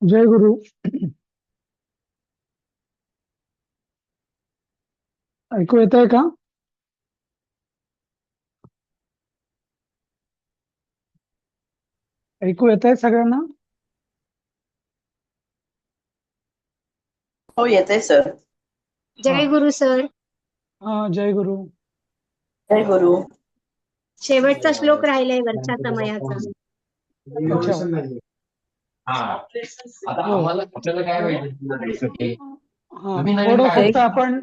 जय गुरु. ऐकू येत आहे का? ऐकू येत आहे सगळ्यांना? हो, येतंय सर. हा. जय गुरु सर. हा, जय गुरु. जय गुरु. शेवटचा श्लोक राहिलाय वरच्या तमयाचा. अच्छा. हो. आपल्याला काय तर माहिती हा, तुम्ही नवीन थोडं काय फक्त एक आपण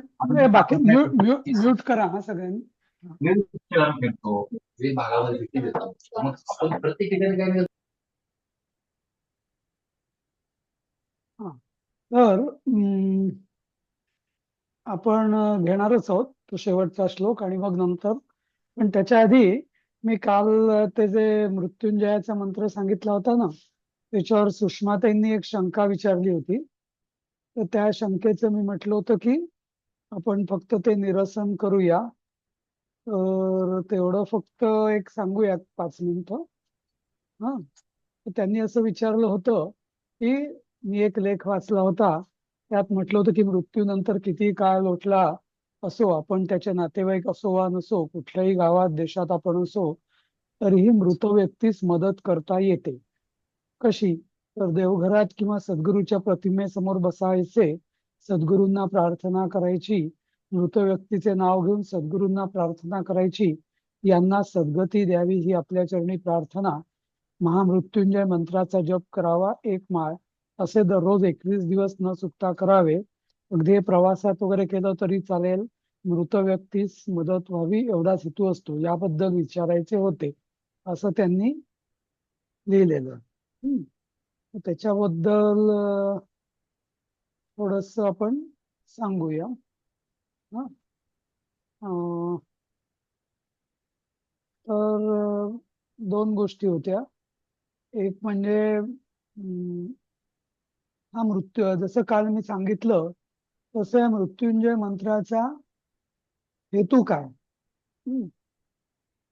बाकी आपण म्यूट म्यूट म्यूट करा हा सगळ्यांनी. हा. फिरतो विविध भागामध्ये विकली देतो मग आपण प्रत्येक ठिकाणी काय हा. तर आपण घेणारच आहोत तो शेवटचा श्लोक आणि मग नंतर. पण त्याच्या आधी मी काल ते जे मृत्युंजयाचा मंत्र सांगितला होता ना, त्याच्यावर सुषमाताईंनी एक शंका विचारली होती. तर त्या शंकेचं मी म्हटलं होतं की आपण फक्त ते निरसन करूया. तर तेवढं फक्त एक सांगूयात 5 मिनिटं. हा. तर त्यांनी असं विचारलं होतं की मी एक लेख वाचला होता, त्यात म्हटलं होतं की मृत्यूनंतर किती काळ लोटला असो, आपण त्याचे नातेवाईक असो वा नसो, कुठल्याही गावात देशात आपण असो, तरीही मृत व्यक्तीस मदत करता येते. कशी? तर देवघरात किंवा सद्गुरूच्या प्रतिमेसमोर बसायचे, सद्गुरूंना प्रार्थना करायची, मृत व्यक्तीचे नाव घेऊन सद्गुरूंना प्रार्थना करायची, यांना सद्गती द्यावी ही आपल्या चरणी प्रार्थना, महामृत्युंजय मंत्राचा जप करावा 1 माळ, असे दररोज 21 दिवस न चुकता करावे. अगदी हे प्रवासात वगैरे केलं तरी चालेल. मृत व्यक्तीस मदत व्हावी एवढाच हेतू असतो, याबद्दल विचारायचे होते, असं त्यांनी लिहिलेलं. त्याच्याबद्दल थोडस आपण सांगूया. हा. अं, तर 2 गोष्टी होत्या. एक म्हणजे हा मृत्यू, जसं काल मी सांगितलं तसं या मृत्युंजय मंत्राचा हेतू काय, हम्म,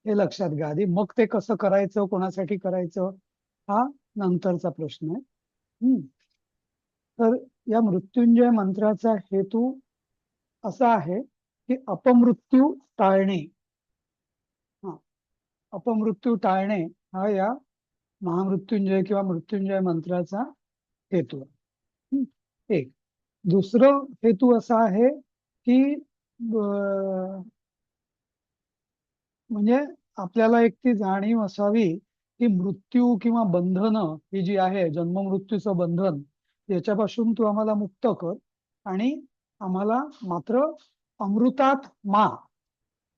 हे लक्षात घ्या आधी. मग ते कसं करायचं, कोणासाठी करायचं, हा नंतरचा प्रश्न आहे. हम्म. तर या मृत्युंजय मंत्राचा हेतू असा आहे की अपमृत्यू टाळणे. हा, अपमृत्यू टाळणे हा या महामृत्युंजय किंवा मृत्युंजय मंत्राचा हेतू आहे. एक. दुसरं हेतू असा आहे की म्हणजे आपल्याला एक ती जाणीव असावी की मृत्यू किंवा बंधनं ही जी आहे, जन्म मृत्यूचं बंधन, याच्यापासून तू आम्हाला मुक्त कर आणि आम्हाला मात्र अमृतात मा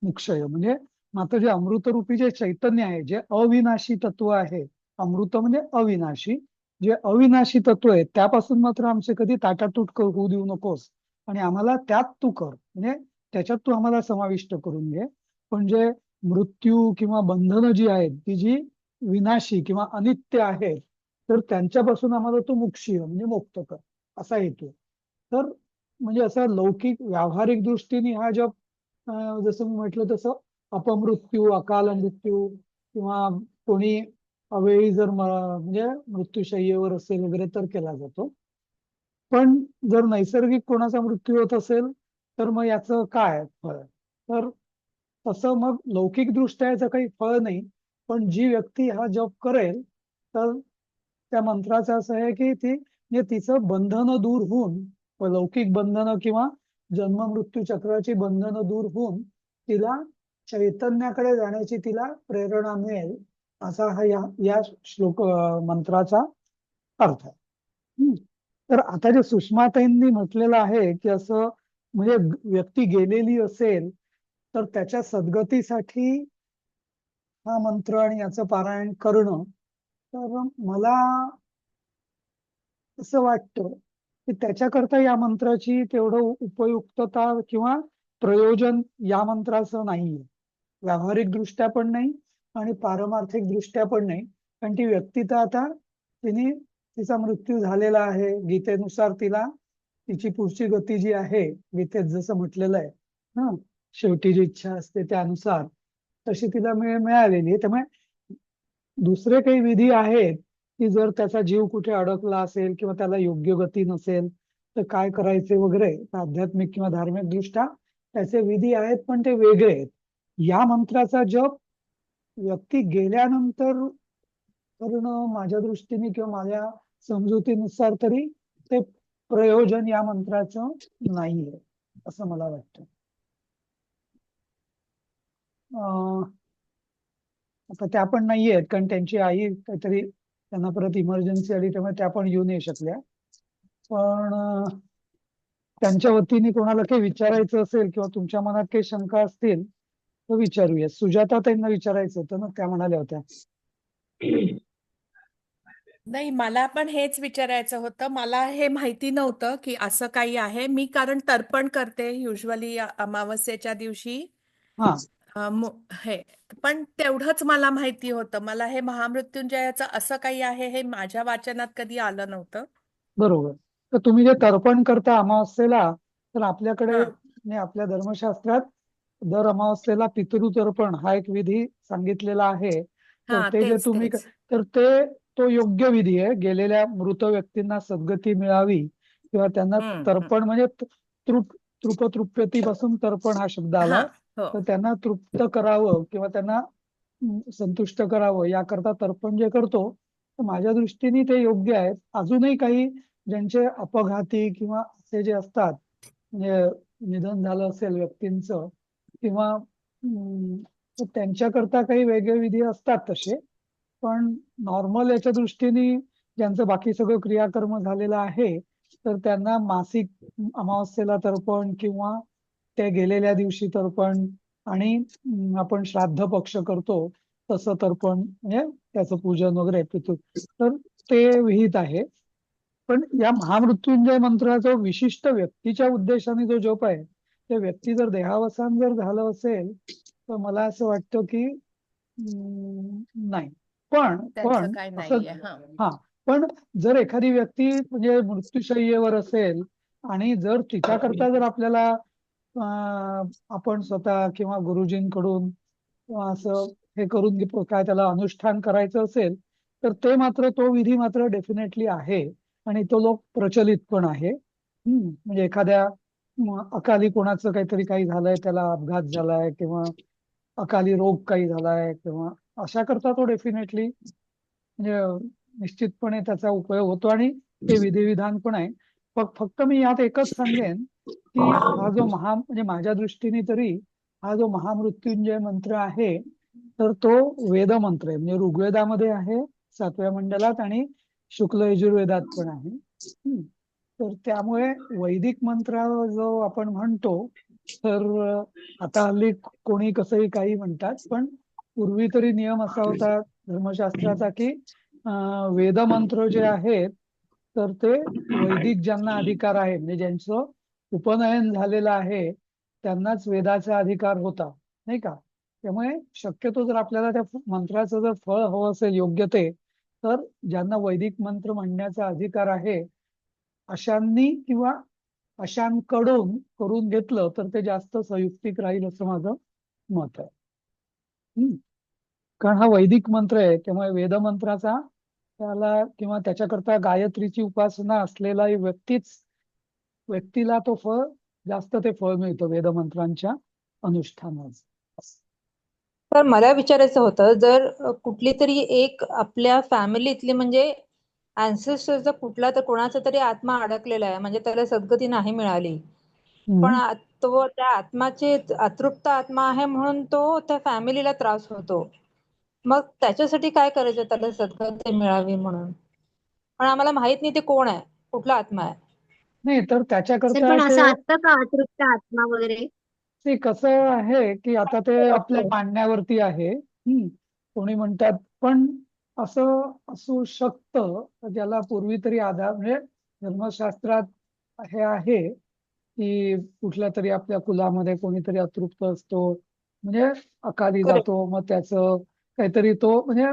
मुक्षय, म्हणजे मात्र जे अमृतरूपी जे चैतन्य आहे, जे अविनाशी तत्व आहे, अमृत म्हणजे अविनाशी, जे अविनाशी तत्व आहे त्यापासून मात्र आमचे कधी ताटातूट होऊ देऊ नकोस आणि आम्हाला त्यात तू कर, म्हणजे त्याच्यात तू आम्हाला समाविष्ट करून घे. पण जे मृत्यू किंवा बंधनं जी आहेत ती जी विनाशी किंवा अनित्य आहेत, तर त्यांच्यापासून आम्हाला तू मुक्षीय म्हणजे मुक्त कर, असा हेतू. तर म्हणजे असं लौकिक व्यावहारिक दृष्टीने हा जप, जसं मी म्हटलं तसं अपमृत्यू, अकाल मृत्यू किंवा कोणी अवेळी जर म्हणजे मृत्यूशय्येवर असेल वगैरे तर केला जातो. पण जर नैसर्गिक कोणाचा मृत्यू होत असेल तर मग याचं काय फळ? तर तसं मग लौकिक दृष्ट्या याचं काही फळ नाही. पण जी व्यक्ती हा जप करेल तर त्या मंत्राचं असं आहे की ती म्हणजे तिचं बंधनं दूर होऊन, लौकिक बंधनं किंवा जन्म मृत्यू चक्राची बंधनं दूर होऊन तिला चैतन्याकडे जाण्याची तिला प्रेरणा मिळेल, असा हा या श्लोक मंत्राचा अर्थ आहे. तर आता जे सुषमाताईंनी म्हटलेलं आहे की असं म्हणजे व्यक्ती गेलेली असेल तर त्याच्या सद्गतीसाठी हा मंत्र आणि याचं पारायण करणं, तर मला असं वाटतं की त्याच्याकरता या मंत्राची तेवढं उपयुक्तता किंवा प्रयोजन या मंत्राचं नाहीये. व्यावहारिक दृष्ट्या पण नाही आणि पारमार्थिक दृष्ट्या पण नाही. कारण ती व्यक्ती तर आता तिने तिचा मृत्यू झालेला आहे, गीतेनुसार तिला तिची पुढची गती जी आहे, गीतेत जसं म्हटलेलं आहे ना, शेवटी जी इच्छा असते त्यानुसार तशी तिला मिळालेली आहे. त्यामुळे दुसरे काही विधी आहेत की जर त्याचा जीव कुठे अडकला असेल किंवा त्याला योग्य गती नसेल तर काय करायचे वगैरे, तर आध्यात्मिक किंवा धार्मिक दृष्ट्या त्याचे विधी आहेत, पण ते वेगळे आहेत. या मंत्राचा जप व्यक्ती गेल्यानंतर करणं माझ्या दृष्टीने किंवा माझ्या समजुतीनुसार तरी ते प्रयोजन या मंत्राचं नाहीये असं मला वाटतं. आता त्या पण नाहीयेत, कारण त्यांची आई काहीतरी त्यांना परत इमर्जन्सी आली, त्यामुळे त्या पण येऊ नाही शकल्या. पण त्यांच्या वतीने कोणाला काही विचारायचं असेल किंवा तुमच्या मनात काही शंका असतील तर विचारूया. सुजाता त्यांना विचारायचं होतं ना, त्या म्हणाल्या होत्या. नाही, मला पण हेच विचारायचं होतं. मला हे माहिती नव्हतं की असं काही आहे. मी कारण तर्पण करते युजली अमावस्येच्या दिवशी. हा हे पण तेवढंच मला माहिती होतं. मला हे महामृत्युंजयाचं असं काही आहे हे माझ्या वाचनात कधी आलं नव्हतं. बरोबर. तर तुम्ही जे तर्पण करता अमावस्येला, तर आपल्याकडे हा म्हणजे आपल्या धर्मशास्त्रात दर अमावस्येला पितृतर्पण हा एक विधी सांगितलेला आहे. तर हा ते जे तेच तुम्ही तेच तर ते तो योग्य विधी आहे. गेलेल्या मृत व्यक्तींना सद्गती मिळावी किंवा त्यांना हम्म. तर्पण म्हणजे तृपतृप्यतीपासून तर्पण हा शब्द हा आलाय. हो तर त्यांना तृप्त करावं किंवा त्यांना संतुष्ट करावं याकरता तर्पण जे करतो, तर माझ्या दृष्टीने ते योग्य आहे. अजूनही काही ज्यांचे अपघाती किंवा असे जे असतात, म्हणजे निधन झालं असेल व्यक्तींचं किंवा तर त्यांच्याकरता काही वेगळे विधी असतात तसे. पण नॉर्मल याच्या दृष्टीने ज्यांचं बाकी सगळं क्रियाकर्म झालेलं आहे, तर त्यांना मासिक अमावस्येला तर्पण किंवा त्या गेलेल्या दिवशी तर्पण आणि आपण श्राद्ध पक्ष करतो तसं तर्पण, म्हणजे त्याचं पूजन वगैरे तर ते विहित आहे. पण या महामृत्युंजय मंत्राचा विशिष्ट व्यक्तीच्या उद्देशाने जो जप आहे, त्या व्यक्ती जर देहावसान जर झालं असेल तर मला असं वाटतं की नाही. पण त्यांचं पण काय असं नाहीये. हा हा पण जर एखादी व्यक्ती म्हणजे मृत्यूशय्येवर असेल आणि जर तिच्याकरता जर आपल्याला आपण स्वतः किंवा गुरुजींकडून किंवा असं हे करून काय त्याला अनुष्ठान करायचं असेल, तर ते मात्र तो विधी मात्र डेफिनेटली आहे आणि तो लोक प्रचलित पण आहे. म्हणजे एखाद्या अकाली कोणाचं काहीतरी काही झालंय, त्याला अपघात झालाय किंवा अकाली रोग काही झालाय किंवा अशा करता तो डेफिनेटली म्हणजे निश्चितपणे त्याचा उपयोग होतो आणि ते विधिविधान पण आहे. फक्त मी यात एकच सांगेन की हा जो म्हणजे माझ्या दृष्टीने तरी हा जो महामृत्युंजय मंत्र आहे, तर तो वेद मंत्र आहे. म्हणजे ऋग्वेदामध्ये आहे 7व्या मंडलात आणि शुक्ल यजुर्वेदात पण आहे. तर त्यामुळे वैदिक मंत्र जो आपण म्हणतो, तर आता हल्ली कोणी कसंही काही म्हणतात, पण पूर्वी तरी नियम असा होता धर्मशास्त्राचा की वेदमंत्र जे आहेत तर ते वैदिक ज्यांना अधिकार आहे, म्हणजे ज्यांचं उपनयन झालेलं आहे त्यांनाच वेदाचा अधिकार होता, नाही का. त्यामुळे शक्यतो जर आपल्याला त्या मंत्राचं जर फळ हवं असेल योग्य ते, तर ज्यांना वैदिक मंत्र म्हणण्याचा अधिकार आहे अशांनी किंवा अशांकडून करून घेतलं तर ते जास्त संयुक्तिक राहील असं माझं मत आहे. कारण हा वैदिक मंत्र आहे, त्यामुळे वेदमंत्राचा त्याला किंवा त्याच्याकरता गायत्रीची उपासना असलेला व्यक्तीला तो फळ जास्त ते फळ मिळतं वेदमंत्रांच्या अनुष्ठानाचं. तर मला विचारायचं होतं, जर कुठली तरी एक आपल्या फॅमिलीतली म्हणजे अँसेस्टरचा कुठला तर कोणाचा तरी आत्मा अडकलेला आहे, म्हणजे त्याला सद्गती नाही मिळाली, पण तो त्या आत्माचे अतृप्त आत्मा आहे म्हणून तो त्या फॅमिलीला त्रास होतो. मग त्याच्यासाठी काय करायचं त्याला सद्गती मिळावी म्हणून? पण आम्हाला माहित नाही ते कोण आहे, कुठला आत्मा आहे. नाही तर सर त्याच्याकरता पण ते असं असतं का अतृप्त आत्मा वगैरे? ते कसं आहे की आता ते आपल्या मांडण्यावरती आहे. कोणी म्हणतात, पण असं असू शकतं ज्याला पूर्वी तरी आधार म्हणजे धर्मशास्त्रात हे आहे की कुठल्या तरी आपल्या कुलामध्ये कोणीतरी अतृप्त असतो, म्हणजे अकाली करेक्ट. जातो, मग त्याचं काहीतरी तो म्हणजे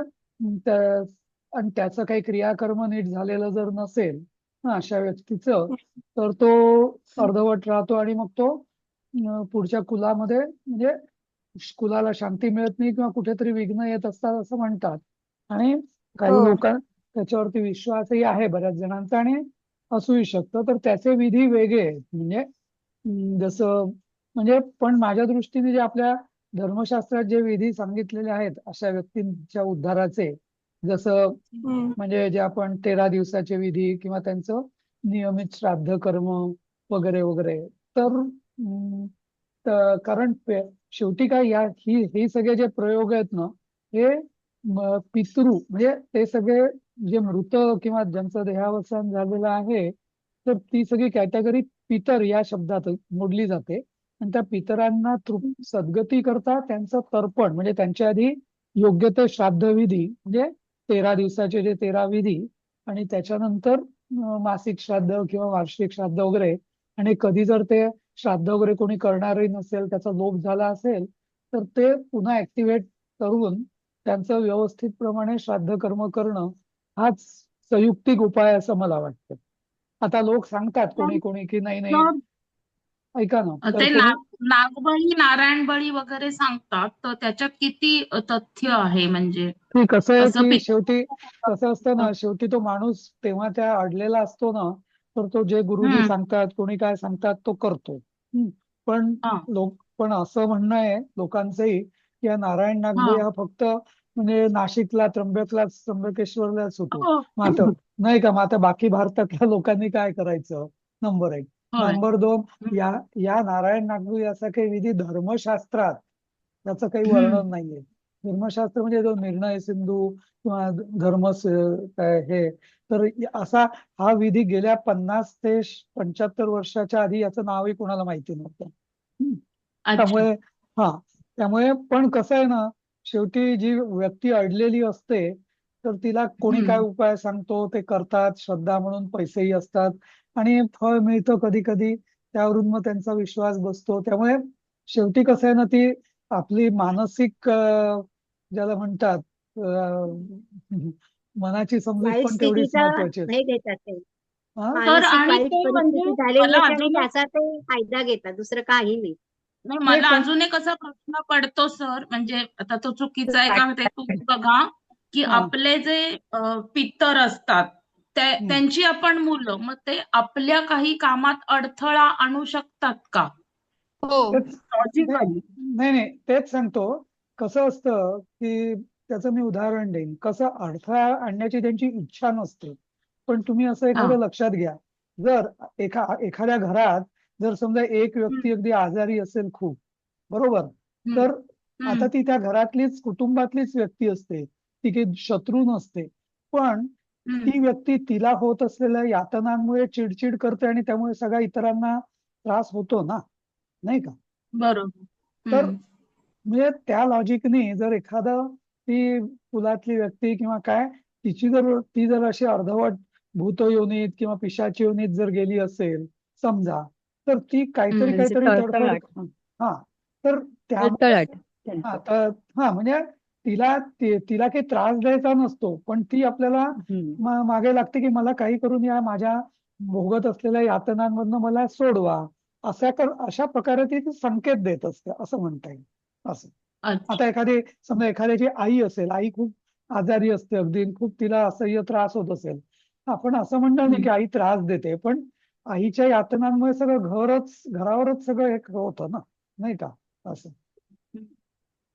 आणि त्याचं काही क्रियाकर्म नीट झालेलं जर नसेल अशा व्यक्तीचं, तर तो अर्धवट राहतो आणि मग तो पुढच्या कुलामध्ये म्हणजे कुलाला शांती मिळत नाही किंवा कुठेतरी विघ्न येत असतात असं म्हणतात. आणि काही हो. त्याच्यावरती विश्वासही आहे बऱ्याच जणांचा आणि असूही शकतं. तर त्याचे विधी वेगळे आहेत. म्हणजे जसं म्हणजे पण माझ्या दृष्टीने जे आपल्या धर्मशास्त्रात जे विधी सांगितलेले आहेत अशा व्यक्तींच्या उद्धाराचे, जसं हम्म. म्हणजे जे आपण 13 दिवसाचे विधी किंवा त्यांचं नियमित श्राद्ध कर्म वगैरे वगैरे, तर कारण शेवटी काय ही सगळे जे प्रयोग आहेत ना, हे पितृ म्हणजे ते सगळे जे मृत किंवा ज्यांचं देहावसान झालेलं आहे, तर ती सगळी कॅटेगरी पितर या शब्दात मोडली जाते. आणि त्या पितरांना सद्गती करता त्यांचं तर्पण म्हणजे त्यांच्या आधी योग्य ते श्राद्ध विधी म्हणजे 13 दिवसाचे जे 13 विधी आणि त्याच्यानंतर मासिक श्राद्ध किंवा वार्षिक श्राद्ध वगैरे. आणि कधी जर ते श्राद्ध वगैरे कोणी करणारही नसेल, त्याचा लोप झाला असेल, तर ते पुन्हा ऍक्टिव्हेट करून त्यांचं व्यवस्थित प्रमाणे श्राद्ध कर्म करणं हाच संयुक्तिक उपाय असं मला वाटतं. आता लोक सांगतात कोणी कोणी की नाही नाही, तर ऐका ना, तर ते कोणी नागबळी नारायण बळी वगैरे सांगतात, तर त्याच्यात किती तथ्य आहे? म्हणजे की कसं आहे असं की पितृ शेवटी कसं असतं ना, शेवटी तो माणूस तेव्हा त्या अडलेला असतो ना, तर तो जे गुरुजी हम्म, सांगतात कोणी काय सांगतात तो करतो. पण हा, पण असं म्हणणं आहे लोकांचंही की या नारायण हा. नागबळी हा फक्त म्हणजे नाशिकला त्र्यंबकेश्वरलाच होतो. हो. मग आता नाही का, मग आता बाकी भारतातल्या लोकांनी काय करायचं? नंबर 1. होय. नंबर 2, हम्म, या या नारायण नागबळी असा काही विधी धर्मशास्त्रात त्याचं काही हम्म. वर्णन नाहीये. धर्मशास्त्र म्हणजे जो निर्णय सिंधू किंवा काय हे, तर असा हा विधी गेल्या 50 ते 75 वर्षाच्या आधी याचं नावही कोणाला माहिती नव्हतं. अच्छा. त्यामुळे त्यामुळे पण कसं आहे ना, शेवटी जी व्यक्ती अडलेली असते, तर तिला कोणी काय हम्म. उपाय सांगतो ते करतात, श्रद्धा म्हणून पैसेही असतात आणि फळ मिळतं कधी कधी, त्यावरून मग त्यांचा विश्वास बसतो. त्यामुळे शेवटी कसं आहे ना, ती आपली मानसिक ज्याला म्हणतात मनाची समजूत वाईट पण तेवढीच स्थितीचा महत्वाची आहे. हे घेतात ते, हा तर मानसिक आणि वाईट ते म्हणजे परिस्थिती झालेली मला असते आणि अजून एक त्याचा ते फायदा घेतात, दुसरं काही नाही. नाही, नाही मला पण अजून एक असा प्रश्न पडतो सर, म्हणजे आता तो चुकीचा आहे का ते तुम्ही बघा, की हा आपले जे पितर असतात हम्म. त्यांची आपण मुलं, मग ते आपल्या काही कामात अडथळा आणू शकतात का? हो. तेच नाही लॉजिकली. नाही नाही, तेच सांगतो. कसं असतं की त्याचं मी उदाहरण देईन. कसं अडथळा आणण्याची त्यांची इच्छा नसते, पण तुम्ही असं हा. एखादं लक्षात घ्या. जर एखाद्या घरात जर समजा एक हम्म, व्यक्ती अगदी आजारी असेल खूप, बरोबर, हम्म, तर हम्म, आता ती त्या घरातलीच कुटुंबातलीच व्यक्ती असते, ती काही शत्रू नसते. पण हम्म. ती व्यक्ती तिला होत असलेल्या यातनांमुळे चिडचिड करते आणि त्यामुळे सगळ्या इतरांना त्रास होतो ना, नाही का? बरोबर. तर हम्म, म्हणजे त्या लॉजिकने जर एखादं ती कुलातली व्यक्ती किंवा काय, ती जर अशी अर्धवट भूत योनीत किंवा पिशाची योनीत जर गेली असेल समजा, तर ती काहीतरी म्हणजे काहीतरी तडफड. तळतळाट. हा, तर त्यामुळे तळतळाट हा त्यांचं. तर म्हणजे तिला काही त्रास द्यायचा नसतो, पण ती आपल्याला हम्म. मागे लागते की मला काही करून या माझ्या भोगत असलेल्या यातनांमधनं मला सोडवा. अशा प्रकारे ती संकेत देत असते असं म्हणता येईल. असं अच्छा. आता समजा एखाद्याची आई असेल, आई खूप आजारी असते अगदी, खूप तिला असह्य त्रास होत असेल, आपण असं म्हणणार नाही हम्म. की आई त्रास देते, पण आईच्या यातनांमुळे सगळं घरावरच सगळं हे होतं ना, नाही का? असं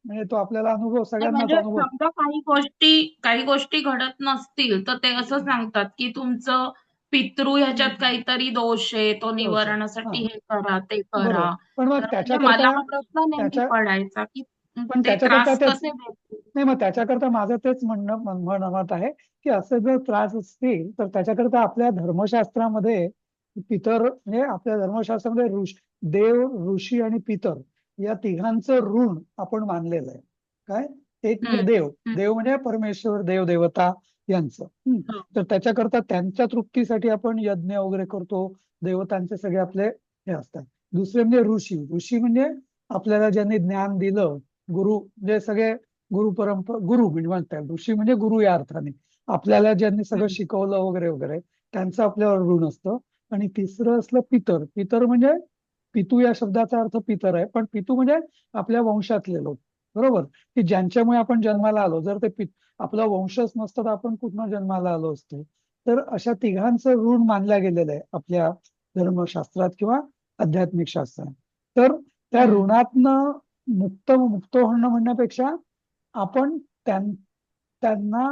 म्हणजे तो आपल्याला नाही, सगळ्यांनाच म्हणजे अनुभव. समजा काही गोष्टी घडत नसतील, तर ते असं सांगतात की तुमचं पितृ ह्याच्यात काहीतरी दोष आहे, तो हा, निवारणासाठी हे करा, ते बरोबर. करा. पण मग तर म्हणजे मला त्याच्याकरता हा प्रश्न नेहमी त्याच्या पडायचा की पण ते त्याच्याकरता त्रास तेच कसे देतील? नाही, मग त्याच्याकरता माझं तेच मत आहे की असं जर त्रास असतील तर त्याच्याकरता आपल्या धर्मशास्त्रामध्ये पितर म्हणजे आपल्या धर्मशास्त्रामध्ये देव, ऋषी आणि पितर या तिघांचं ऋण आपण मानलेलं आहे. काय? एक म्हणजे हम्म, देव, हम्म, देव म्हणजे परमेश्वर, देव देवता यांचं. हो, तर त्याच्याकरता त्यांच्या तृप्तीसाठी आपण यज्ञ वगैरे करतो, देवतांचे सगळे आपले हे असतात. दुसरे म्हणजे ऋषी. ऋषी म्हणजे आपल्याला ज्यांनी ज्ञान दिलं, गुरु म्हणजे सगळे गुरु म्हणजे म्हणतात. ऋषी म्हणजे गुरु या अर्थाने आपल्याला ज्यांनी सगळं हम्म, शिकवलं वगैरे वगैरे, त्यांचं आपल्यावर ऋण असतं. आणि तिसरं असलं पितर. पितर म्हणजे पितू या शब्दाचा अर्थ पितर आहे, पण पितू म्हणजे आपल्या वंशातले लोक, बरोबर, की ज्यांच्यामुळे आपण जन्माला आलो. जर ते आपला वंशच नसतं तर आपण कुठनं जन्माला आलो असतो. तर अशा तिघांचं ऋण मानलं गेलेलं आहे आपल्या धर्मशास्त्रात किंवा आध्यात्मिक शास्त्रात. तर त्या ऋणातनं मुक्त होणं म्हणण्यापेक्षा आपण त्यांना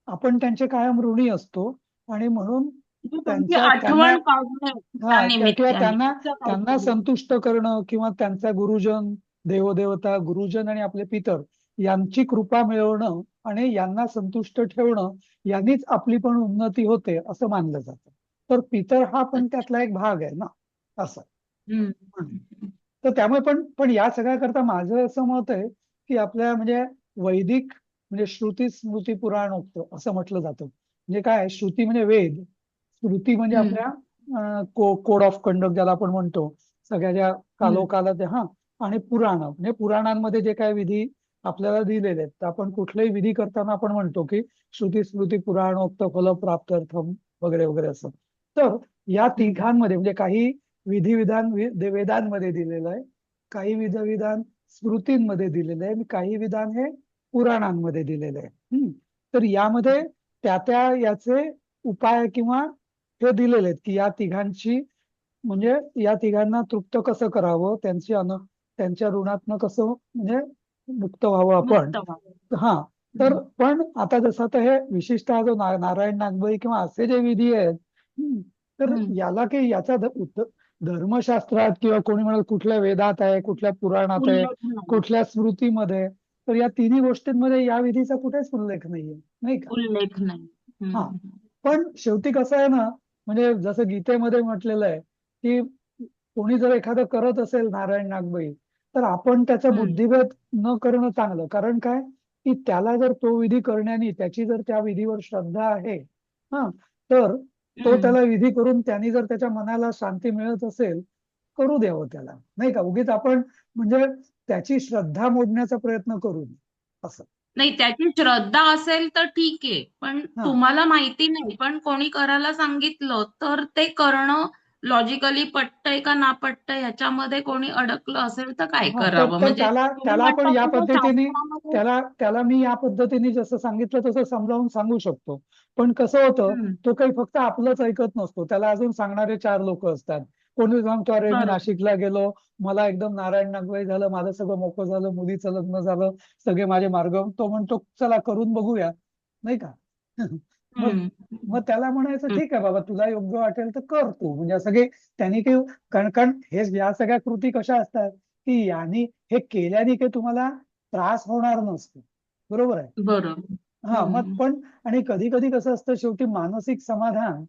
आपण त्यांचे कायम ऋणी असतो आणि म्हणून त्यांची त्यांना आठवण काढणे त्या किंवा निमित्ताने त्यांना असं त्यांना काहीतरी. संतुष्ट करणं किंवा त्यांचा गुरुजन, देवदेवता, गुरुजन आणि आपले पितर यांची कृपा मिळवणं आणि यांना संतुष्ट ठेवणं यांनीच आपली पण उन्नती होते असं मानलं जातं. तर पितर हा पण त्यातला एक भाग आहे ना, असं. तर त्यामुळे पण या सगळ्या करता माझं असं मत आहे की आपल्या म्हणजे वैदिक म्हणजे श्रुती स्मृती पुराणोक्त असं म्हटलं जातं. म्हणजे काय, श्रुती म्हणजे वेद, स्मृती म्हणजे आपल्या कोड ऑफ कंडक्ट ज्याला आपण म्हणतो, सगळ्या ज्या कालोकालात आणि पुराण म्हणजे पुराणांमध्ये जे काय विधी आपल्याला दिलेले आहेत. तर आपण कुठलेही विधी करताना आपण म्हणतो की श्रुती स्मृती पुराणोक्त फल प्राप्त्यर्थम वगैरे वगैरे असं. तर या तिघांमध्ये म्हणजे काही विधिविधान वेदांमध्ये दिलेलं आहे, काही विधिविधान स्मृतींमध्ये दिलेलं आहे आणि काही विधान हे पुराणांमध्ये दिलेलं आहे. तर यामध्ये त्या याचे उपाय किंवा हे दिलेले आहेत की या तिघांची म्हणजे या तिघांना तृप्त कसं करावं, त्यांच्या ऋणातनं कसं म्हणजे मुक्त व्हावं आपण. हा, तर पण आता जसं आता हे विशिष्ट जो नारायण नागबळी किंवा असे जे विधी आहेत, तर याला काही याचा धर्मशास्त्रात किंवा कोणी म्हणाल कुठल्या वेदात आहे, कुठल्या पुराणात आहे, कुठल्या स्मृतीमध्ये, तर या तिन्ही गोष्टींमध्ये या विधीचा कुठेच उल्लेख नाहीये, नाही का? उल्लेख नाही. हा, पण शेवटी कसं आहे ना, म्हणजे जसं गीतेमध्ये म्हटलेलं आहे की कोणी जर एखादं करत असेल नारायण नागबळी, तर आपण त्याचा बुद्धिभेद न करणं चांगलं. कारण काय की त्याला जर तो विधी करण्याने त्याची जर त्या विधीवर श्रद्धा आहे, तर तो त्याला विधी करून त्यांनी जर त्याच्या मनाला शांती मिळत असेल, करू द्यावं त्याला, नाही का? उगीच आपण म्हणजे त्याची श्रद्धा मोडण्याचा प्रयत्न करू नये असं. नाही, त्याची श्रद्धा असेल तर ठीक आहे, पण तुम्हाला माहिती नाही पण कोणी करायला सांगितलं तर ते करणं लॉजिकली पटतंय का ना पटतंय ह्याच्यामध्ये कोणी अडकलं असेल तर काय करावं? म्हणजे त्याला आपण या पद्धतीने त्याला मी या पद्धतीने जसं सांगितलं तसं समजावून सांगू शकतो. पण कसं होतं, तो काही फक्त आपलंच ऐकत नसतो, त्याला अजून सांगणारे 4 लोक असतात. कोणी सांगतो अरे मी नाशिकला गेलो, मला एकदम नारायण नागबळी झालं, माझं सगळं मोकळं झालं, मुलीचं लग्न झालं, सगळे माझे मार्ग. तो म्हणतो चला करून बघूया, नाही का? मग त्याला म्हणायचं ठीक आहे बाबा, तुला योग्य वाटेल तर कर तू. म्हणजे सगळे त्यांनी काही कारण हे या सगळ्या कृती कशा असतात की यांनी हे केल्याने काही तुम्हाला त्रास होणार नसतो, बरोबर आहे? बरोबर. मग पण आणि कधी कधी कसं असतं, शेवटी मानसिक समाधान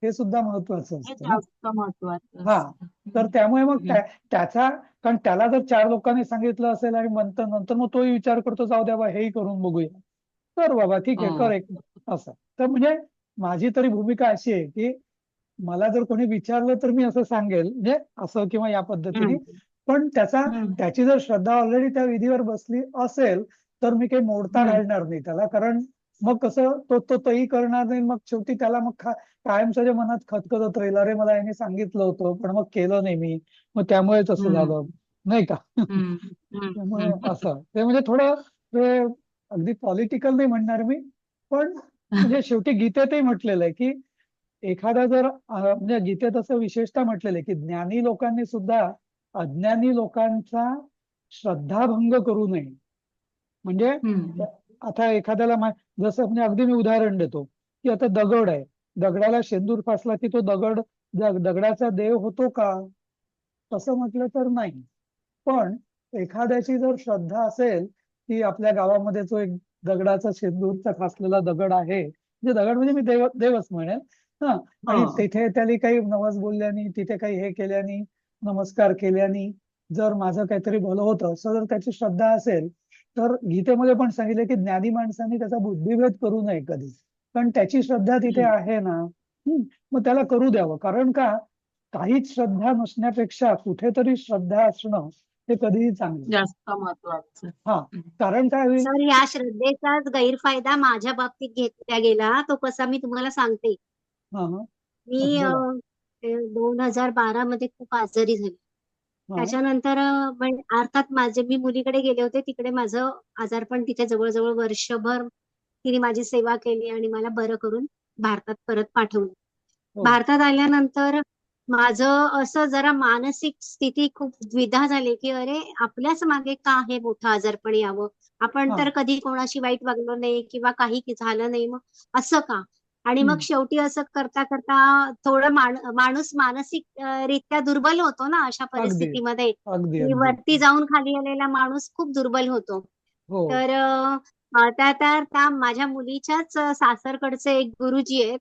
हे सुद्धा महत्वाचं असतं ना. जास्त महत्वाचं. तर त्यामुळे मग त्याचा कारण त्याला जर 4 लोकांनी सांगितलं असेल आणि नंतर मग तोही विचार करतो जाऊ द्या हेही करून बघूया, तर बाबा ठीक आहे कर एक असं. तर म्हणजे माझी तरी भूमिका अशी आहे की मला जर कोणी विचारलं तर मी असं सांगेल म्हणजे असं किंवा या पद्धतीने. पण त्याची जर श्रद्धा ऑलरेडी त्या विधीवर बसली असेल तर मी काही मोडता घालणार नाही त्याला. कारण मग कसं तो तोही करणार नाही, मग शेवटी त्याला मग कायम त्याच्या मनात खतखतत राहील, अरे मला याने सांगितलं होतं पण मग केलं नाही मी, मग त्यामुळेच असं झालं, नाही का? त्यामुळे असं ते म्हणजे थोडं ते अगदी पॉलिटिकल नाही म्हणणार मी, पण म्हणजे शेवटी गीतेतही म्हटलेलं आहे की एखादा जर म्हणजे गीतेत असं विशेषतः म्हटलेलं आहे की ज्ञानी लोकांनी सुद्धा अज्ञानी लोकांचा श्रद्धाभंग करू नये. म्हणजे आता एखाद्याला जसं म्हणजे अगदी मी उदाहरण देतो की आता दगड आहे, दगडाला शेंदूर फासला की तो दगडाचा देव होतो का? तसं म्हटलं तर नाही. पण एखाद्याची जर श्रद्धा असेल की आपल्या गावामध्ये जो एक दगडाचा शेंदूरचा फासलेला दगड आहे, म्हणजे दगड म्हणजे मी देवच म्हणेन, आणि तिथे त्याने काही नवस बोलल्यानी, तिथे काही हे केल्यानी, नमस्कार केल्यानी जर माझं काहीतरी भलं होतं असं जर त्याची श्रद्धा असेल, तर गीतेमध्ये पण सांगितलं की ज्ञानी माणसांनी त्याचा बुद्धिभेद करू नये कधी, कारण त्याची श्रद्धा तिथे आहे ना. मग त्याला करू द्यावं. कारण का, काहीच श्रद्धा नसण्यापेक्षा कुठेतरी श्रद्धा असणं हे कधीही चांगलं, जास्त महत्वाचं. कारण काय होईल. सर, या श्रद्धेचाच गैरफायदा माझ्या बाबतीत घेतला गेला. तो कसा मी तुम्हाला सांगते. मी 2012 मध्ये खूप आजारी झाले त्याच्यानंतर अर्थात मी मुलीकडे गेले होते, तिकडे माझं आजारपण तिथे जवळजवळ वर्षभर तिने माझी सेवा केली आणि मला बरं करून भारतात परत पाठवलं. हो. भारतात आल्यानंतर माझं असं जरा मानसिक स्थिती खूप द्विधा झाली, की अरे आपल्याच मागे का हे मोठं आजारपण यावं? आपण तर कधी कोणाशी वाईट वागलो नाही किंवा काही झालं नाही, मग असं का? आणि मग शेवटी असं करता करता थोडं माणूस मानसिक रित्या दुर्बल होतो ना अशा अगदी परिस्थितीमध्ये. अगदी की अगदी वरती जाऊन खाली आलेला माणूस खूप दुर्बल होतो. हो तर त्या माझ्या मुलीच्याच सासरकडचे एक गुरुजी आहेत.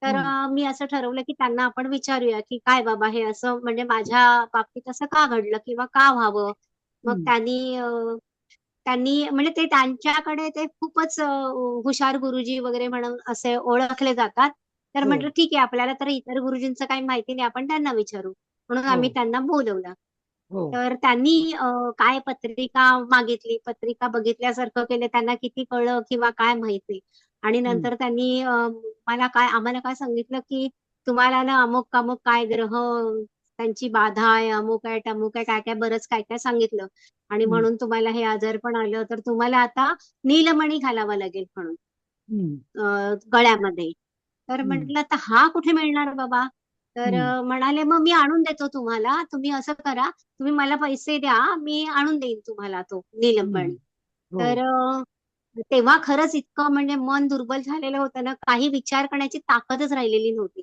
तर मी असं ठरवलं की त्यांना आपण विचारूया की काय बाबा हे असं म्हणजे माझ्या बाबतीत असं का घडलं किंवा का व्हावं? मग त्यांनी म्हणजे ते त्यांच्याकडे ते खूपच हुशार गुरुजी वगैरे म्हणून असे ओळखले जातात. तर हो म्हटलं ठीक आहे, आपल्याला तर इतर गुरुजींचं काही माहिती नाही, आपण त्यांना विचारू. म्हणून आम्ही हो त्यांना बोलवलं. हो तर त्यांनी काय पत्रिका मागितली, पत्रिका बघितल्यासारखं केलं, त्यांना किती कळलं किंवा काय माहित नाही. आणि नंतर त्यांनी आम्हाला काय सांगितलं की तुम्हाला ना अमुक काय ग्रह त्यांची बाधा आहे, अमुक आहे, तमुक आहे, काय काय बरंच काय काय सांगितलं. आणि हम्म, म्हणून तुम्हाला हे आजारपण आलं, तर तुम्हाला आता नीलमणी घालावा लागेल म्हणून हम्म, गळ्यामध्ये. तर हम्म, म्हटलं आता हा कुठे मिळणार बाबा? तर हम्म, म्हणाले मग मी आणून देतो तुम्हाला, तुम्ही असं करा, तुम्ही मला पैसे द्या, मी आणून देईन तुम्हाला तो हम्म, नीलमणी. हो तर तेव्हा खरंच इतकं म्हणजे मन दुर्बल झालेलं होतं ना, काही विचार करण्याची ताकदच राहिलेली नव्हती.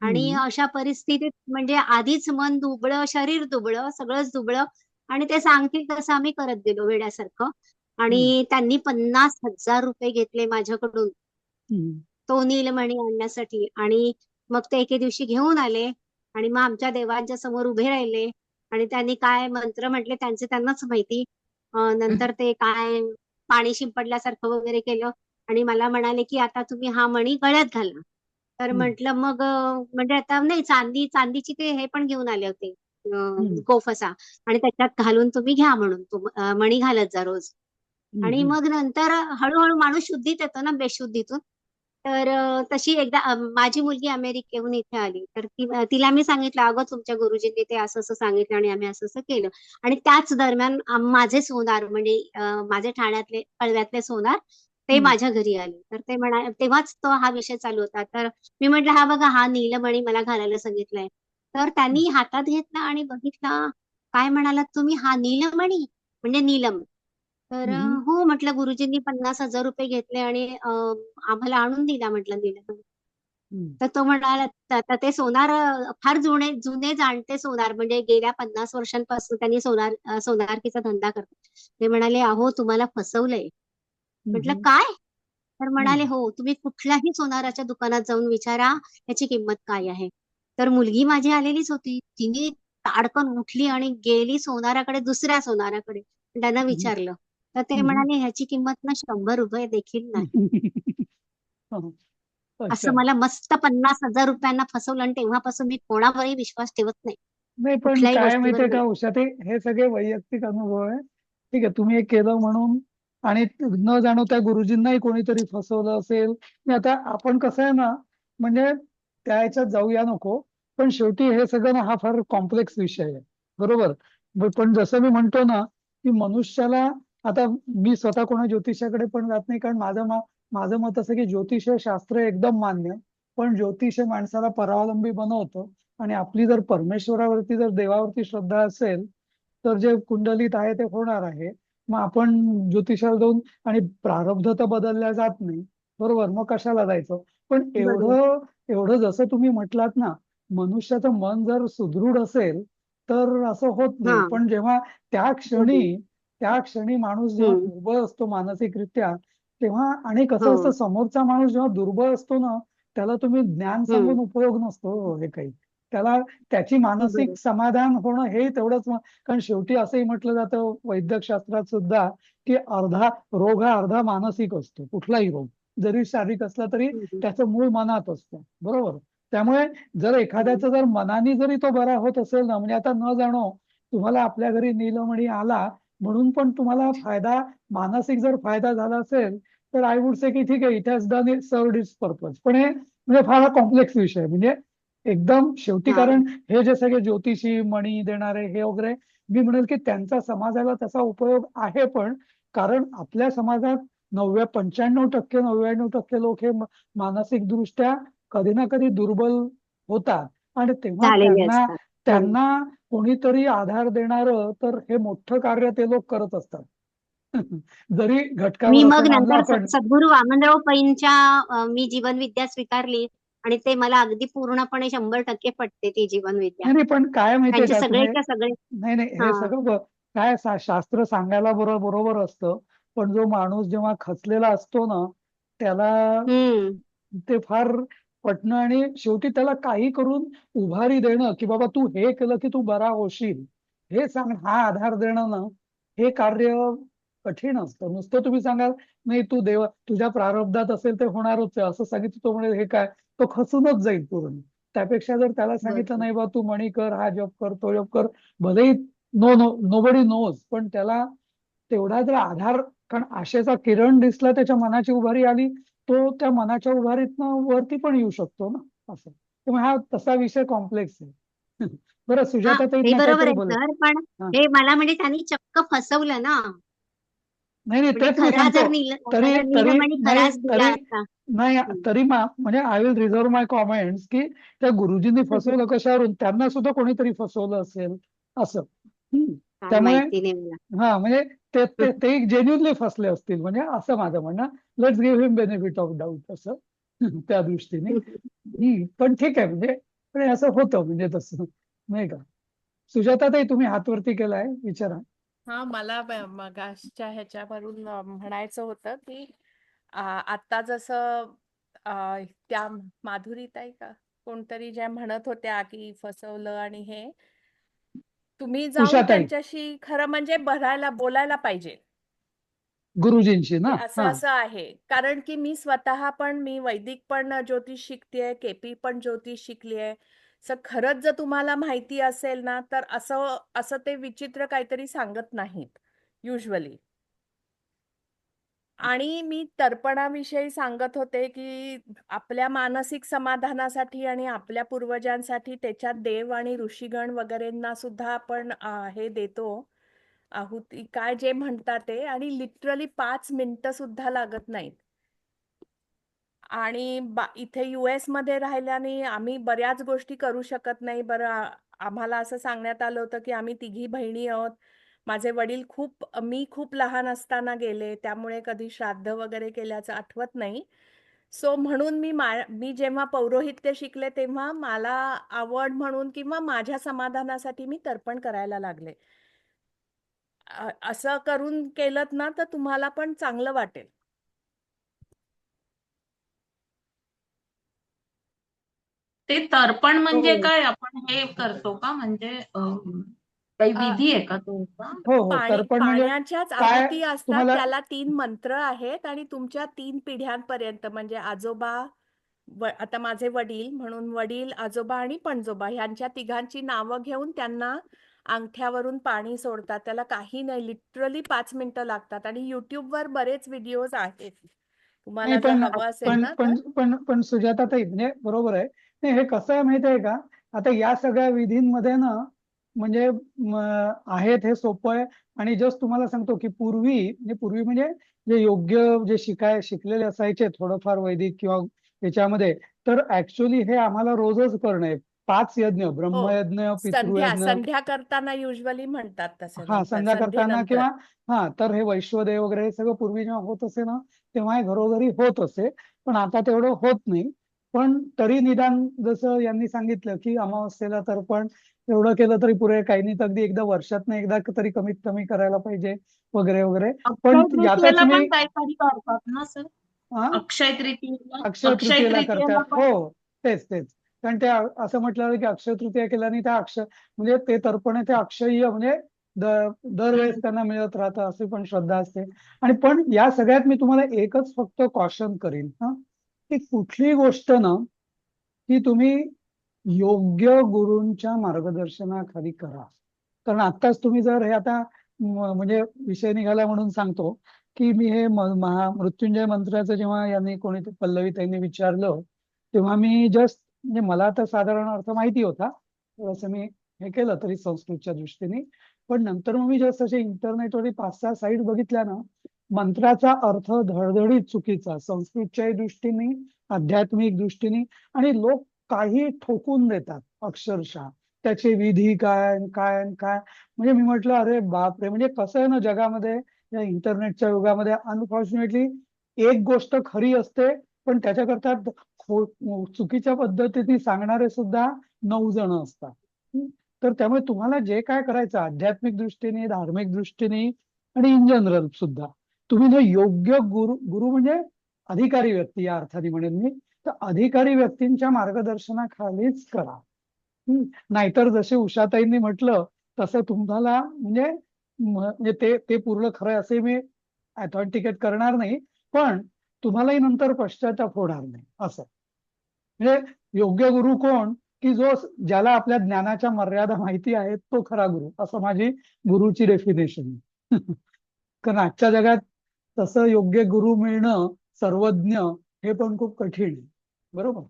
आणि हम्म, अशा परिस्थितीत म्हणजे आधीच मन दुबळं, शरीर दुबळं, सगळंच दुबळं आणि ते सांगतील तसं आम्ही करत गेलो वेड्यासारखं. हम्म, आणि त्यांनी 50,000 रुपये घेतले माझ्याकडून हम्म, तो नीलमणी आणण्यासाठी. आणि मग ते एके दिवशी घेऊन आले आणि मग आमच्या देवांच्या समोर उभे राहिले आणि त्यांनी काय मंत्र म्हटले त्यांचे त्यांनाच माहिती. नंतर ते काय पाणी शिंपडल्यासारखं वगैरे केलं आणि मला म्हणाले की आता तुम्ही हा मणी गळ्यात घाला. तर हम्म, म्हटलं मग म्हणजे आता नाही, चांदीची ते हे पण घेऊन आले होते, हम्म, गोफसा. आणि त्याच्यात घालून तुम्ही घ्या म्हणून तो मणी घालत जा रोज. आणि हम्म, मग नंतर हळूहळू माणूस शुद्धीत येतो ना बेशुद्धीतून. तर तशी एकदा माझी मुलगी अमेरिकेहून इथे आली, तर तिला मी सांगितलं, अगं तुमच्या गुरुजींनी ते असं असं सांगितलं आणि आम्ही असं असं केलं. आणि त्याच दरम्यान माझे सोनार म्हणजे माझे ठाण्यातले कळव्यातले सोनार ते हम्म, माझ्या घरी आले. तर ते तेव्हाच तो हा विषय चालू होता. तर मी म्हटलं, हा बघा हा नीलमणी मला घालायला सांगितलंय. तर त्यांनी हातात घेतला आणि बघितला. काय म्हणालात तुम्ही, हा नीलमणी म्हणजे नीलम? तर हम्म, हो म्हटलं, गुरुजींनी 50,000 रुपये घेतले आणि आम्हाला आणून दिला म्हटलं नीलमणी. हम्म, तर तो म्हणाला, तर ते सोनार फार जुने जुने जाणते सोनार म्हणजे गेल्या 50 वर्षांपासून त्यांनी सोनारकीचा धंदा करतात. ते म्हणाले, अहो तुम्हाला फसवलंय. म्हटलं हम्म, काय? तर म्हणाले, हम्म, हो तुम्ही कुठल्याही सोनाराच्या दुकानात जाऊन विचारा याची किंमत काय आहे. तर मुलगी माझी आलेलीच होती, तिने ताडकन उठली आणि गेली सोनाराकडे, दुसऱ्या सोनाराकडे. त्यांना हम्म, विचारलं, तर ते हम्म. म्हणाले ह्याची किंमत ना 100 रुपये देखील नाही. हो, असं अच्छा. मला मस्त 50,000 रुपयांना फसवलं आणि तेव्हापासून मी कोणावरही विश्वास ठेवत नाही, नाही पण कुठल्याही काय गोष्टीवर माहितीये का बोल. उषा, ते हे सगळे वैयक्तिक अनुभव आहे. ठीक आहे, तुम्ही हे केलं म्हणून आणि न जाणो त्या गुरुजींनाही कोणीतरी फसवलं असेल. आणि आता आपण कसं आहे ना, म्हणजे त्या ह्याच्यात जाऊया नको. पण शेवटी हे सगळं ना हा फार कॉम्प्लेक्स विषय आहे. बरोबर. पण जसं मी म्हणतो ना की मनुष्याला, आता मी स्वतः कोणा ज्योतिषाकडे पण जात नाही, कारण माझं मत असं की ज्योतिष हे शास्त्र एकदम मान्य, पण ज्योतिष हे माणसाला परावलंबी बनवतं. आणि आपली जर परमेश्वरावरती, जर देवावरती श्रद्धा असेल, तर जे कुंडलीत आहे ते होणार आहे. मग आपण ज्योतिषाला जाऊन, आणि प्रारब्ध तर बदलल्या जात नाही, बरोबर, मग कशाला जायचं. पण बरोबर. एवढं एवढं जसं तुम्ही म्हटलात ना, मनुष्याचं मन जर सुदृढ असेल तर असं होत हा. नाही. पण जेव्हा त्या बरोबर. क्षणी त्या क्षणी माणूस जेव्हा हम्म. दुर्बळ असतो मानसिकरित्या, तेव्हा, आणि कसं असतं, हो. समोरचा माणूस जेव्हा दुर्बळ असतो ना, त्याला तुम्ही ज्ञान हम्म. सांगून उपयोग नसतो हे काही. त्याला त्याची मानसिक बरोबर. समाधान होणं हे तेवढंच कारण शेवटी असंही म्हटलं जातं वैद्यकशास्त्रात सुद्धा, की अर्धा रोग हा अर्धा मानसिक असतो. कुठलाही रोग जरी शारीरिक असला तरी हम्म. त्याचं मूळ मनात असतं, बरोबर. त्यामुळे जर एखाद्याचं जर मनाने जरी तो बरा होत असेल ना, म्हणजे आता न जाणो तुम्हाला आपल्या घरी नीलमणी आला म्हणून पण तुम्हाला फायदा, मानसिक जर फायदा झाला असेल, तर आय वुड से की ठीक आहे, it has done it served it's purpose. पण हे म्हणजे फार कॉम्प्लेक्स विषय आहे. म्हणजे एकदम शेवटी, हा. कारण हे जे सगळे ज्योतिषी मणी देणारे हे वगैरे मी म्हणेल की त्यांचा समाजाला त्याचा उपयोग आहे, पण कारण आपल्या समाजात 95% 99% लोक हे मानसिक दृष्ट्या कधी ना कधी दुर्बल होतात, आणि तेव्हा झालेले त्यांना असतात. त्यांना कोणीतरी आधार देणारं तर हे मोठं कार्य ते लोक करत असतात. जरी मी घटकावर मग असं मानलं नंतर आपण. सद्गुरू वामनराव पैंच्या मी जीवनविद्या स्वीकारली आणि ते मला अगदी पूर्णपणे 100% पटते ती जीवनविद्या. नाही नाही, पण काय माहितीये त्यांचे का तुम्ही, सगळेच्या सगळे नाही नाही, हे हा सगळं काय शास्त्र सांगायला बरोबर असतं, पण जो माणूस जेव्हा खचलेला असतो ना, त्याला हम्म ते फार पटणं, आणि शेवटी त्याला काही करून उभारी देणं की बाबा तू हे केलं की तू बरा होशील, हे सांग, हा आधार देणं ना, हे कार्य कठीण असतं. नुसतं तुम्ही सांगाल नाही तू तुझ्या प्रारब्धात असेल ते होणारच आहे असं सांगितलं, तो म्हणजे हे काय, तो खचूनच जाईल पूर्ण. त्यापेक्षा जर त्याला सांगितलं बरोबर. नाही बा तू मणी कर, हा जप कर, तो जप कर, भलेही नोबडी नोज, पण त्याला तेवढा जर आधार, कारण आशेचा किरण दिसला, त्याच्या मनाची उभारी आली, तो त्या मनाच्या उभारीतनं वरती पण येऊ शकतो ना, असं. त्यामुळे हा तसा विषय कॉम्प्लेक्स आहे. बरं, हा सुजाता ते ताईंना बरोबर काहीतरी आहे बोला. सर, पण हा, हे मला म्हणजे त्यांनी चक्क फसवलं ना. नाही नाही, म्हणजे तेच मी खरा सांगतो. तरी जर तरी नियम आणि नाही, खराच दिला तरी असता. नाही, हम्म. तरी म्हणजे I will reserve my comments की त्या गुरुजींनी फसवलं कशावरून, त्यांना सुद्धा कोणीतरी फसवलं असेल असं. काय त्यामुळे माहिती नाही मला. हा, म्हणजे ते जेन्युनली फसले असतील, म्हणजे असं माझं म्हणणं. Let's give him benefit of doubt असं. त्या दृष्टीने. पण ठीक आहे, म्हणजे पण हे असं होतं म्हणजे तसं, नाही का. सुजाता ताई, तुम्ही हात वरती केलाय, विचारा. हा, मला मगाशच्या ह्याच्यावरून म्हणायचं होतं की आता जसं त्या माधुरीताई का कोणतरी ज्या म्हणत होत्या की फसवलं, आणि हे तुम्ही जाऊन उषाताई, त्यांच्याशी खरं म्हणजे बोलायला पाहिजे गुरुजींशी की ना. असं हा, असं आहे. कारण की मी वैदिक पण ज्योतिष शिकतेय, केपी पण ज्योतिष शिकलीये. खरंच जर तुम्हाला माहिती असेल ना, तर असं असं ते विचित्र काहीतरी सांगत नाहीत युजली. आणि मी तर्पणाविषयी सांगत होते की आपल्या मानसिक समाधानासाठी आणि आपल्या पूर्वजांसाठी त्याच्यात देव आणि ऋषीगण वगैरेंना सुद्धा आपण हे देतो आहुती, काय जे म्हणतात ते, आणि लिटरली 5 मिनिटं सुद्धा लागत नाहीत. आणि इथे US मध्ये राहिल्याने आम्ही बऱ्याच गोष्टी करू शकत नाही. बरं, आम्हाला असं सांगण्यात आलं होतं की आम्ही तिघी बहिणी आहोत. माझे वडील मी खूप लहान असताना गेले, त्यामुळे कधी श्राद्ध वगैरे केल्याचं आठवत नाही. सो म्हणून मी जेव्हा पौरोहित्य शिकले तेव्हा मला आवड म्हणून किंवा माझ्या समाधानासाठी मी तर्पण करायला लागले. असं करून केलत ना तर तुम्हाला पण चांगलं वाटेल. ते तर्पण म्हणजे हो काय, आपण हे करतो का, म्हणजे काही अ, विधी आहे का तो का? हो हो, तर्पण म्हणजे पाण्याच्याच काय आहुती असतात, तुम्हाला. त्याला 3 मंत्र आहेत आणि तुमच्या 3 पिढ्यांपर्यंत, म्हणजे आजोबा, आता माझे वडील म्हणून वडील, आजोबा आणि पणजोबा ह्यांच्या तिघांची नावं घेऊन त्यांना अंगठ्यावरून पाणी सोडतात. त्याला काही नाही, लिटरली 5 मिनिटं लागतात, आणि युट्यूबवर बरेच व्हिडिओज आहेत. नाही, तुम्हाला जर पण हवं असेल पण ना तर. पण पण पण सुजाता ताई, म्हणजे बरोबर आहे. नाही, हे कसं आहे माहिती आहे का, आता या सगळ्या विधींमध्ये ना, म्हणजे आहेत, हे सोपं आहे. आणि जस्ट तुम्हाला सांगतो की पूर्वी म्हणजे जे योग्य, जे शिकलेले असायचे थोडंफार वैदिक किंवा याच्यामध्ये, तर ऍक्च्युली हे आम्हाला रोजच करणं आहे. 5 यज्ञ, हो, ब्रह्मयज्ञ, पितृयज्ञ. संध्या करताना युजली म्हणतात तसं, हा, नंतर संध्या करताना संध्येनंतर. किंवा हा, तर हे वैश्वदेव वगैरे हे सगळं पूर्वी जेव्हा होत असे ना, तेव्हा हे घरोघरी होत असे. पण आता तेवढं होत नाही. पण तरी निदान जसं यांनी सांगितलं की अमावस्येला तर पण एवढं केलं तरी पुरे, काही नाही तर अगदी एकदा वर्षातनं एकदा तरी कमीत कमी करायला पाहिजे, वगैरे वगैरे. पण अक्षय यातच तृतीयेला मी पण काहीतरी करतात ना सर? हा, अक्षय तृतीयेला अक्षय अक्षय तृतीयेला तृतीयेला करतात. पण हो, तेच तेच. कारण ते असं म्हटलं की अक्षय तृतीया केल्याने त्या म्हणजे ते तर्पण आहे ते अक्षय्य, म्हणजे दरवेळेस त्यांना मिळत राहतं, अशी पण श्रद्धा असते. आणि पण या सगळ्यात मी तुम्हाला एकच फक्त कॉशन करीन, हा, की कुठली गोष्ट ना, की तुम्ही योग्य गुरूंच्या मार्गदर्शनाखाली करा. कारण आत्ताच तुम्ही जर हे आता म्हणजे विषय निघाला म्हणून सांगतो की मी हे मृत्युंजय मंत्राचं जेव्हा यांनी कोणी पल्लवी त्यांनी विचारलं, तेव्हा मी जस्ट, म्हणजे मला आता साधारण अर्थ माहिती होता, असं मी हे केलं तरी संस्कृतच्या दृष्टीने. पण नंतर मग मी जस्ट असे इंटरनेटवरती 5-6 साईट बघितल्या ना, मंत्राचा अर्थ धडधडीत चुकीचा संस्कृतच्याही दृष्टीने, आध्यात्मिक दृष्टीने, आणि लोक काही ठोकून देतात अक्षरशः. त्याचे विधी काय आणि काय आणि काय. म्हणजे मी म्हटलं अरे बापरे, म्हणजे कसं आहे ना जगामध्ये, या इंटरनेटच्या युगामध्ये अनफॉर्च्युनेटली एक गोष्ट खरी असते, पण त्याच्याकरता चुकीच्या पद्धतीने सांगणारे सुद्धा 9 जण असतात. तर त्यामुळे तुम्हाला जे काय करायचं आध्यात्मिक दृष्टीने, धार्मिक दृष्टीने आणि इन जनरल सुद्धा, तुम्ही ना योग्य गुरु गुरु म्हणजे अधिकारी व्यक्ती या अर्थाने म्हणेन मी, तर अधिकारी व्यक्तींच्या मार्गदर्शनाखालीच करा. नाहीतर जसे उषाताईंनी म्हटलं तसं तुम्हाला म्हणजे ते पूर्ण खरं असे मी ऑथेंटिकेट करणार नाही, पण तुम्हालाही नंतर पश्चाताप होणार नाही असं. म्हणजे योग्य गुरु कोण, की ज्याला आपल्या ज्ञानाच्या मर्यादा माहिती आहेत तो खरा गुरु, असं माझी गुरुची डेफिनेशन. कारण आजच्या जगात तसं योग्य गुरु मिळणं, सर्वज्ञ, हे पण खूप कठीण आहे. बरोबर.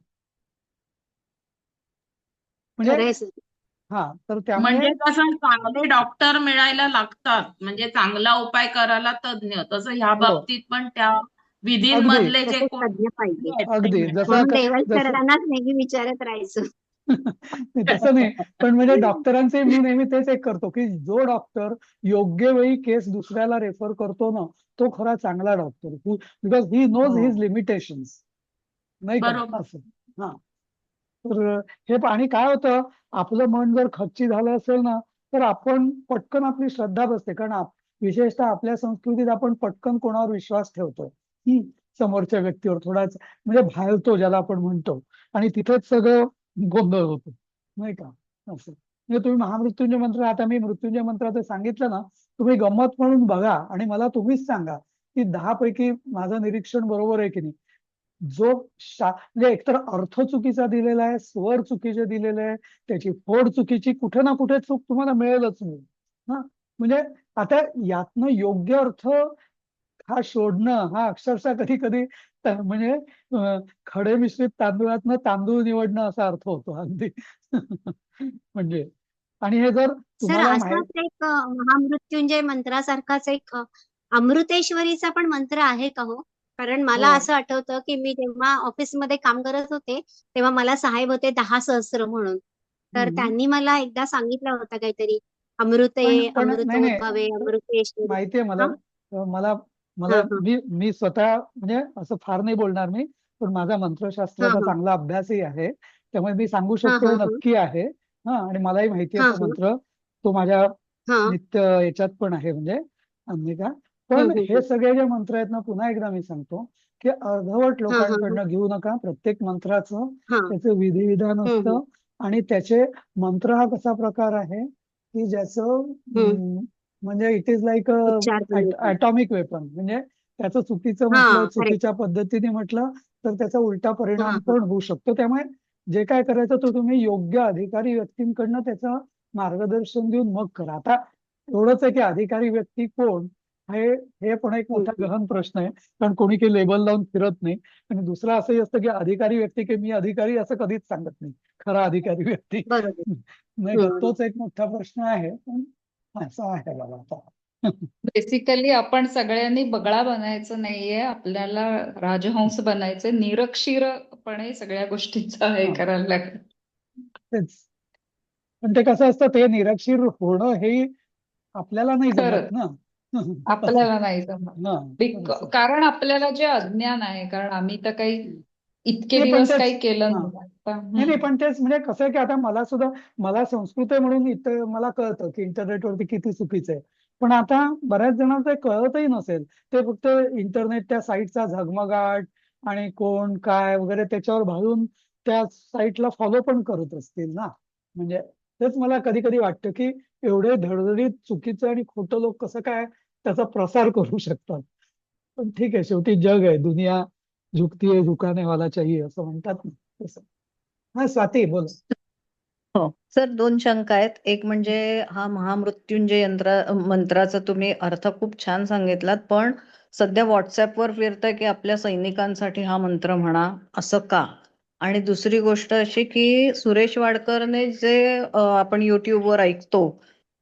म्हणजे खरंय सर. हा, तर त्यामुळे म्हणजे कसं चांगले डॉक्टर मिळायला लागतात, म्हणजे चांगला उपाय करायला तज्ञ, तसं ह्या हो, बाबतीत पण त्या अगदी विधींमधले जे तसंच कोण तज्ञ पाहिजे. आहेत ते अगदी मिळाले. म्हणून जसं देवाई सरांनाच नेहमी विचारत राहायचं. नाही, तसं नाही, पण म्हणजे डॉक्टरांचे मी नेहमी तेच एक करतो, की जो डॉक्टर योग्य वेळी केस दुसऱ्याला रेफर करतो ना, तो खरा चांगला doctor, because he knows his limitations, नाही का बरोबर. असं. हा, तर हे आणि काय होतं, आपलं मन जर खच्ची झालं असेल ना, तर आपण पटकन आपली श्रद्धा बसते. कारण विशेषतः आपल्या संस्कृतीत आपण पटकन कोणावर विश्वास ठेवतो, समोरच्या व्यक्तीवर थोडाच म्हणजे भाळतो ज्याला आपण म्हणतो, आणि तिथेच सगळं गोंधळ होतो, नाही का असं. म्हणजे तुम्ही महामृत्युंजय मंत्र, आता मी मृत्युंजय मंत्राचं सांगितलं ना, तुम्ही गंमत म्हणून बघा आणि मला तुम्हीच सांगा की 10 पैकी माझं निरीक्षण बरोबर आहे की नाही. म्हणजे एकतर अर्थ चुकीचा दिलेला आहे, स्वर चुकीचे दिलेले आहे, त्याची फोड चुकीची, कुठे ना कुठे चूक तुम्हाला मिळेलच नाही ना. म्हणजे आता यातनं योग्य अर्थ हा शोधणं, हा अक्षरशः कधी कधी म्हणजे खडे मिश्रित तांदूळातनं तांदूळ निवडणं असा अर्थ होतो अगदी. म्हणजे, आणि हे जर सर तुम्हाला असाच एक महामृत्युंजय मंत्रासारखाच एक अमृतेश्वरीचा पण मंत्र आहे का हो? कारण मला हो. असं आठवतं की मी जेव्हा ऑफिसमध्ये काम करत होते तेव्हा मला साहेब होते 10 सहस्र म्हणून. तर त्यांनी मला एकदा सांगितलं होतं काहीतरी अमृते पण नाही नाही, अमृतोद्भवे अमृतेश्वरी. माहितीये मला. हा मला हा मला मी स्वतः म्हणजे असं फार नाही बोलणार मी, पण माझा हा मंत्रशास्त्राचा हा चांगला अभ्यासही आहे, त्यामुळे मी सांगू हा शकतो हा हे हा नक्की आहे. हा, आणि मलाही माहिती आहे हा तो मंत्र, तो माझ्या हा नित्य याच्यात पण आहे, म्हणजे अंबिका. पण हे सगळे जे मंत्र आहेत ना, पुन्हा एकदा मी सांगतो की अर्धवट हा हा लोकांकडनं घेऊ नका. प्रत्येक मंत्राचं हा त्याचं विधिविधान असतं, आणि त्याचे मंत्र हा कसा प्रकार आहे की ज्याचं म्हणजे इट इज लाईक उच्चार पण येतो. Atomic weapon. म्हणजे त्याचं चुकीचं हा म्हटलं, करेक्ट. चुकीच्या पद्धतीने म्हटलं तर त्याचा उलटा हा परिणाम हा पण होऊ शकतो. त्यामुळे जे काय करायचं तो तुम्ही योग्य अधिकारी व्यक्तींकडनं त्याचं मार्गदर्शन देऊन मग करा. आता एवढंच आहे की अधिकारी व्यक्ती कोण, हे पण एक मोठा गहन प्रश्न आहे, कारण कोणी काही लेबल लावून फिरत नाही. आणि दुसरं असंही असतं की अधिकारी व्यक्ती की मी अधिकारी असं कधीच सांगत नाही, खरा अधिकारी व्यक्ती बरोबर. नाही का, तोच एक मोठा प्रश्न आहे. पण असं आहे बाबा आता. बेसिकली आपण सगळ्यांनी बगळा बनायचं नाहीये, आपल्याला राजहंस बनायचे, निरक्षीरपणे सगळ्या गोष्टींचा हे हा, करायला लागेल. तेच. पण ते कसं असतं, ते निरक्षीर होणं हे आपल्याला नाही जमत खरंच ना. असं. आपल्याला नाही जमत. हा, असं. कारण आपल्याला जे अज्ञान आहे, कारण आम्ही तर काही इतके नाही पण दिवस तेच. काही केलं हा, नाही आता. नाही पण तेच म्हणजे कसं आहे की आता मला सुद्धा, मला संस्कृत आहे म्हणून इथं मला कळतं की इंटरनेटवरती किती चुकीचं आहे. पण आता बऱ्याच जणांना ते कळतही नसेल, ते फक्त इंटरनेट त्या साईटचा झगमगाट आणि कोण काय वगैरे त्याच्यावर भाळून त्या साईटला फॉलो पण करत असतील ना. म्हणजे तेच मला कधी कधी वाटतं की एवढे धडधडीत चुकीचं आणि खोटं लोक कसं काय त्याचा प्रसार करू शकतात. पण ठीक आहे, शेवटी जग आहे, दुनिया झुकती है झुकाने वाला चाहिए असं म्हणतात ना तसं. हा, स्वाती बोल. हो सर, 2 शंका आहेत. एक म्हणजे हा महामृत्युंजय मंत्राचा तुम्ही अर्थ खूप छान सांगितलात, पण सध्या व्हॉट्सअपवर फिरतंय की आपल्या सैनिकांसाठी हा मंत्र म्हणा, असं का? आणि दुसरी गोष्ट अशी की सुरेश वाडकरने जे आपण युट्यूबवर ऐकतो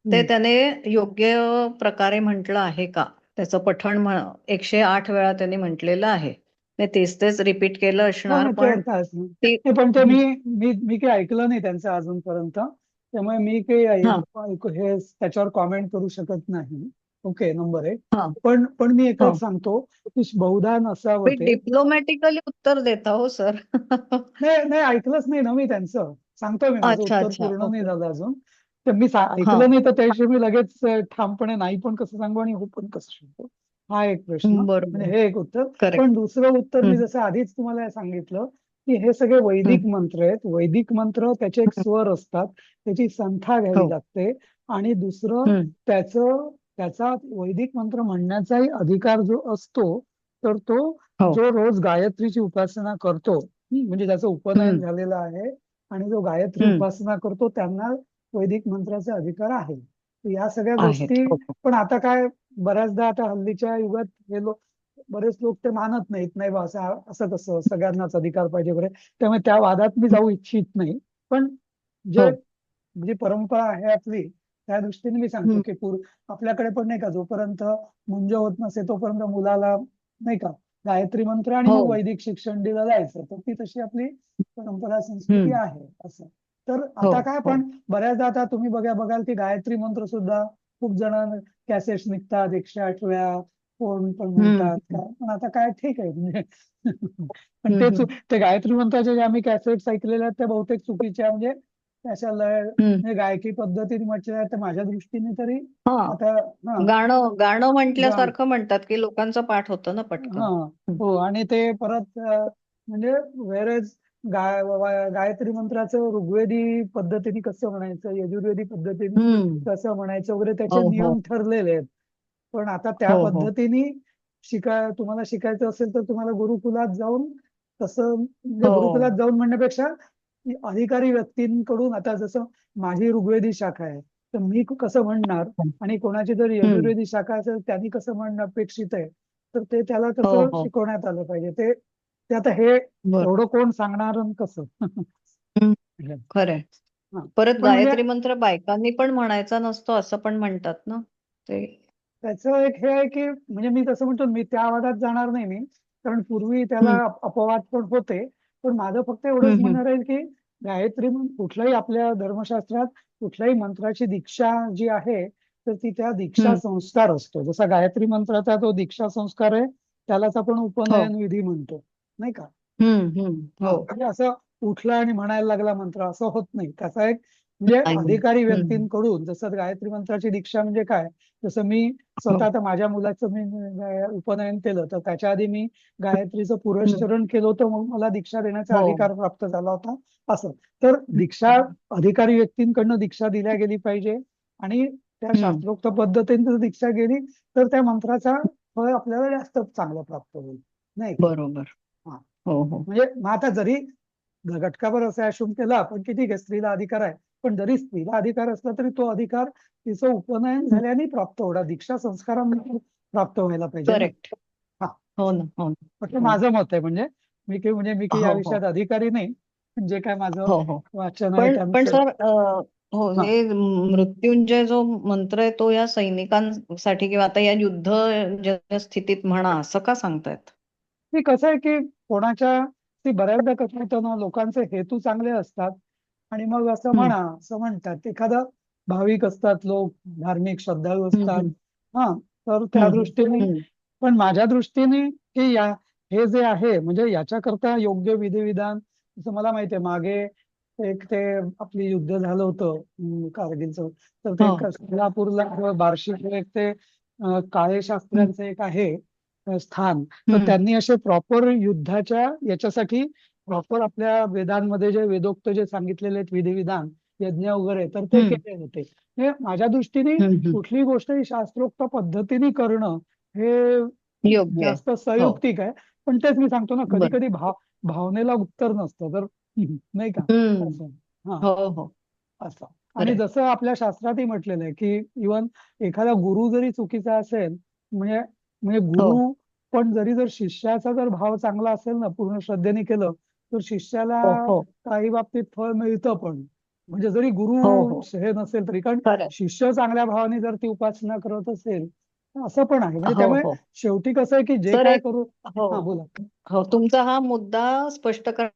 ते हम्म. त्याने योग्य प्रकारे म्हटलं आहे का? त्याचं पठण 108 वेळा त्यांनी म्हटलेलं आहे. ते तेच तेच रिपीट केलं हो असणार, नाही पण ते कायच नाही. ते नाही, पण ते मी काही ऐकलं नाही त्यांचं अजूनपर्यंत, त्यामुळे मी काही हा हे त्याच्यावर कॉमेंट करू शकत नाही. ओके, नंबर एक. हा पण मी हा एकच सांगतो की बहुधा नसावं मी ते. डिप्लोमॅटिकली उत्तर देता हो सर. नाही नाही, ऐकलंच नाही ना मी त्यांचं. सांगतोय मी, माझं अच्छा उत्तर अच्छा, पूर्ण नाही ओके. झालं अजून. तर मी हा ऐकलं नाही तर त्याविषयी मी लगेच ठामपणे नाही पण कसं सांगू आणि हो पण कसं सांगू, हा एक प्रश्न. म्हणजे बरोबर, हे एक उत्तर. करेक्ट. पण दुसरं उत्तर मी जसं आधीच तुम्हाला सांगितलं की हे सगळे वैदिक मंत्र आहेत. वैदिक मंत्र त्याचे एक स्वर असतात, त्याची संख्या घ्यावी हो. लागते. आणि दुसरं त्याचा वैदिक मंत्र म्हणण्याचाही अधिकार जो असतो, तर तो हो. जो रोज गायत्रीची उपासना करतो, म्हणजे ज्याचं उपनयन झालेलं आहे आणि जो गायत्री उपासना करतो, त्यांना वैदिक मंत्राचे अधिकार आहे. या सगळ्या आहेत. गोष्टी. हो, हो. पण आता काय, बऱ्याचदा आता हल्लीच्या युगात हे बरेच लोक ते मानत नाहीत. नाही बा, असं कसं सगळ्यांनाच अधिकार पाहिजे बरे. त्यामुळे त्या वादात मी जाऊ इच्छित नाही. पण जे हो. जी परंपरा आहे आपली, त्या दृष्टीने मी सांगतो की आपल्याकडे पण नाही का, जोपर्यंत मुंज होत नसे तोपर्यंत मुलाला नाही का गायत्री मंत्र आणि हो. मग वैदिक शिक्षण दिलं जायचं. तर ती तशी आपली परंपरा संस्कृती आहे असं. तर हो, आता काय, हो. पण बऱ्याचदा आता तुम्ही बघाल की गायत्री मंत्र सुद्धा खूप जण कॅसेट्स निघतात 108 वेळा, कोण पण म्हणतात काय. पण आता काय, ठीक आहे म्हणजे पण ते गायत्री मंत्राचे जे आम्ही कॅसेट्स ऐकलेले आहेत त्या बहुतेक चुकीच्या, म्हणजे त्याच्या लय म्हणजे गायकी पद्धतीने म्हटलेल्या आहेत, तर माझ्या दृष्टीने तरी हा आता गाणं गा म्हटल्यासारखं म्हणतात की लोकांचं पाठ होतं ना हा पटकन. हो. आणि ते परत म्हणजे वेळेस गायत्री मंत्राचं ऋग्वेदी पद्धतीने कसं म्हणायचं, यजुर्वेदी पद्धतीने कसं म्हणायचं वगैरे त्याचे हो, हो. नियम ठरलेले आहेत. पण आता त्या हो, हो. पद्धतीने तुम्हाला शिकायचं असेल तर तुम्हाला गुरुकुलात जाऊन, तसं म्हणजे हो. गुरुकुलात जाऊन म्हणण्यापेक्षा अधिकारी व्यक्तींकडून, आता जसं माझी ऋग्वेदी शाखा आहे तर मी कसं म्हणणार, आणि कोणाची जर यजुर्वेदी शाखा असेल त्यांनी कसं म्हणणं अपेक्षित आहे, तर ते त्याला हो, तसं हो. शिकवण्यात आलं पाहिजे. ते आता हे बरं. एवढं कोण सांगणार आणि कसं. खरंय. हा. परत पण म्हणजे गायत्री मंत्र बायकांनी पण म्हणायचा नसतो असं पण म्हणतात ना ते. त्याचं एक हे आहे की, म्हणजे मी तसं म्हणतो, मी त्या वादात जाणार नाही मी, कारण पूर्वी त्याला अपवाद पण होते. पण माझं फक्त एवढंच म्हणणं राहील की गायत्री कुठल्याही आपल्या धर्मशास्त्रात कुठल्याही मंत्राची दीक्षा जी आहे, तर ती त्या दीक्षा संस्कार असतो. जसा गायत्री मंत्राचा तो दीक्षा संस्कार आहे, त्यालाच आपण उपनयन विधी म्हणतो, नाही का. हो. म्हणजे असं उठला आणि म्हणायला लागला मंत्र असं होत नाही. त्याचा एक म्हणजे अधिकारी व्यक्तींकडून, जसं गायत्री मंत्राची दीक्षा म्हणजे काय, जसं मी स्वतः आता माझ्या मुलाचं मी उपनयन केलं, तर त्याच्या आधी मी गायत्रीचं पुरस्चरण केलं होतं, मग मला दीक्षा देण्याचा अधिकार प्राप्त झाला होता असं. तर दीक्षा अधिकारी व्यक्तींकडनं दीक्षा दिल्या गेली पाहिजे, आणि त्या शास्त्रोक्त पद्धतीने जर दीक्षा गेली तर त्या मंत्राचा फळ आपल्याला जास्त चांगलं प्राप्त होईल, नाही का. बरोबर. हा. हो, हो. म्हणजे मग आता जरी घटकाभर असं अशुम केला आपण की ठीक आहे स्त्रीला अधिकार आहे, पण जरी स्त्रीला अधिकार असला तरी तो अधिकार तिचं उपनयन झाल्याने प्राप्त होणार, दीक्षा संस्कारांनी प्राप्त व्हायला पाहिजे ना. करेक्ट. हा. हो ना, हो ना. म्हणजे माझं मत आहे. म्हणजे मी काही या हो, हो. विषयात अधिकारी नाही, पण जे काय माझं हो, हो. वाचन आहे पण त्यानुसार. सर हो, हा. हे मृत्युंजय जो मंत्र आहे तो या सैनिकांसाठी किंवा आता या युद्ध स्थितीत म्हणा असं का सांगतायत? ते कसं आहे की बऱ्याचदा कसं होतं ना, लोकांचे हेतू चांगले असतात आणि मग असं असं म्हणतात. एखादा भाविक असतात लोक, धार्मिक श्रद्धाळू असतात. हा. तर त्या दृष्टीने, पण माझ्या दृष्टीने की हे जे आहे म्हणजे याच्याकरता योग्य विधिविधान, जसं मला माहिती आहे मागे ते आपली युद्ध झालं होतं कारगिलचं, तर ते सोलापूरला बार्शीला एक ते काळे शास्त्र्यांचं एक आहे स्थान. तर त्यांनी असे प्रॉपर युद्धाच्या याच्यासाठी प्रॉपर आपल्या वेदांमध्ये जे वेदोक्त जे सांगितलेले आहेत विधिविधान, यज्ञ वगैरे, तर ते केले होते. म्हणजे माझ्या दृष्टीने कुठली गोष्ट ही शास्त्रोक्त पद्धतीने करणं हे योग्य आहे. जास्त हो. संयुक्तिक आहे. पण तेच मी सांगतो ना, कधी बरं. कधी भावनेला उत्तर नसतं, तर नाही का असं. हा. हो, हो. असं. आणि खरंय. जसं आपल्या शास्त्रातही म्हटलेलं आहे की इव्हन एखादा गुरु जरी चुकीचा असेल, म्हणजे म्हणजे हो. गुरु पण जर शिष्याचा जर भाव चांगला असेल ना, पूर्ण श्रद्धेने केलं, तर शिष्याला हो, हो. काही बाबतीत फळ मिळतं पण. म्हणजे जरी गुरु हो. हे नसेल तरी, कारण खरंय. शिष्य चांगल्या भावाने जर ती उपासना करत असेल तर असं पण आहे. म्हणजे हो, त्यामुळे हो. शेवटी कसं आहे की जे सर काय एक करू. हो. हा, बोला. हो, तुमचा हा मुद्दा स्पष्ट